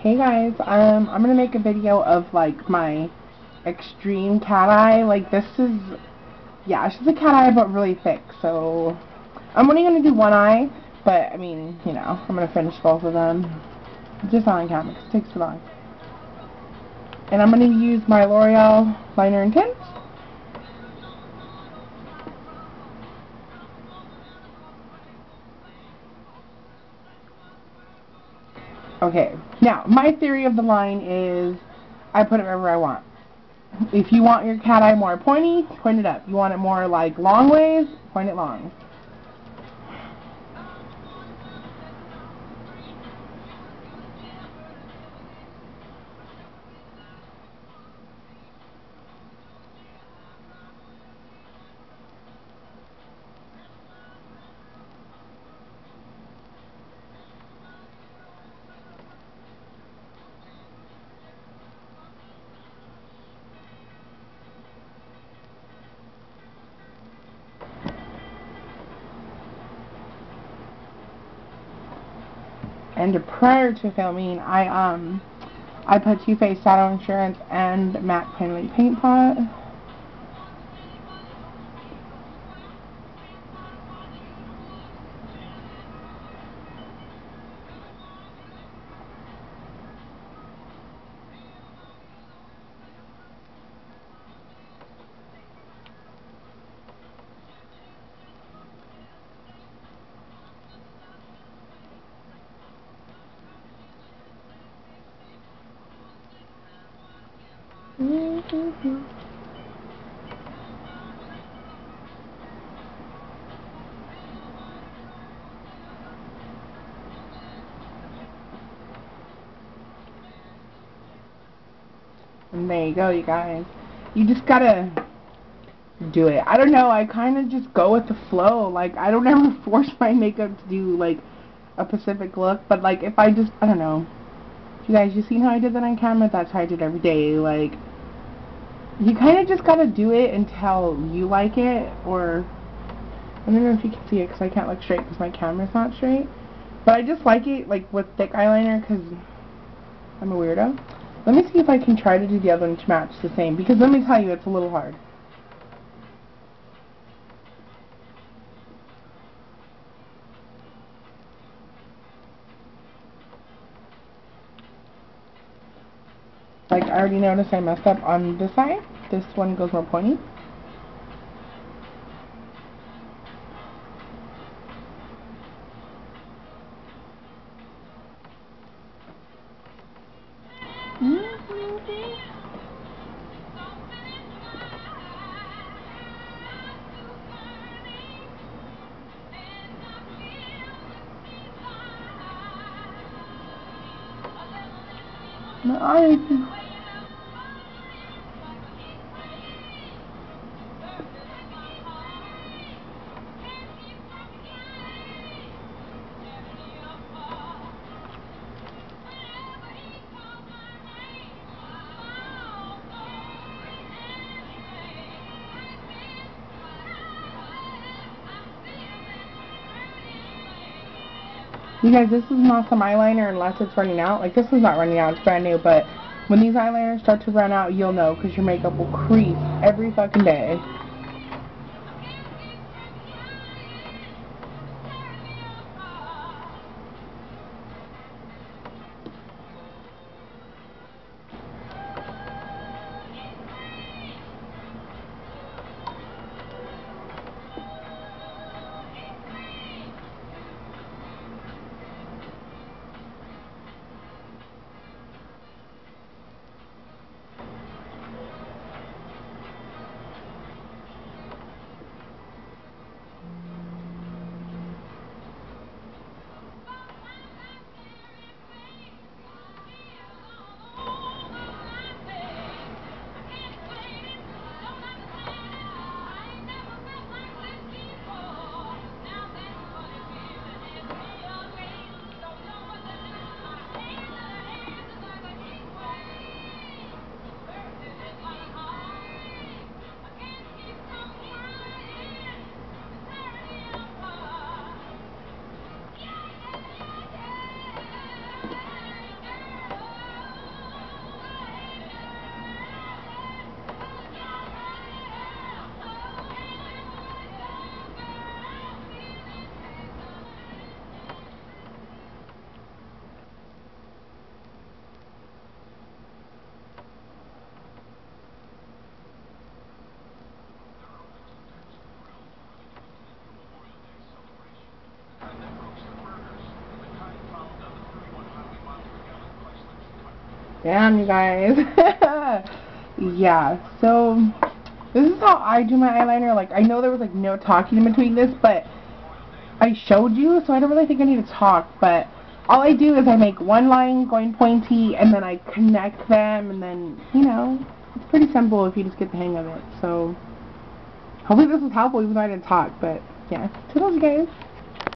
Hey guys, I'm gonna make a video of like my extreme cat eye. Like this is, yeah, it's just a cat eye but really thick. So I'm only gonna do one eye, but I mean, you know, I'm gonna finish both of them. Just not on camera 'cause it takes too long. And I'm gonna use my L'Oreal liner and tint. Okay, now my theory of the line is I put it wherever I want. If you want your cat eye more pointy, point it up. You want it more like long ways, point it long. And prior to filming, I put Too Faced Shadow Insurance and MAC Painterly Paint Pot. And there you go, you guys. You just gotta do it. I don't know, I kind of just go with the flow. Like, I don't ever force my makeup to do, like, a specific look. But, like, if I just, I don't know. You guys, you seen how I did that on camera? That's how I did every day. Like, you kind of just gotta do it until you like it. Or, I don't know if you can see it because I can't look straight because my camera's not straight. But I just like it, like, with thick eyeliner because I'm a weirdo. Let me see if I can try to do the other one to match the same, because let me tell you, it's a little hard. Like, I already noticed I messed up on this side. This one goes more pointy. My eyes. You guys, this is not some eyeliner unless it's running out. Like, this is not running out, it's brand new, but when these eyeliners start to run out, you'll know, because your makeup will crease every fucking day. Damn, you guys. Yeah, so this is how I do my eyeliner. Like, I know there was like no talking in between this, but I showed you, so I don't really think I need to talk. But all I do is I make one line going pointy, and then I connect them, and then, you know, it's pretty simple if you just get the hang of it. So hopefully this was helpful, even though I didn't talk. But yeah, toodles, you guys.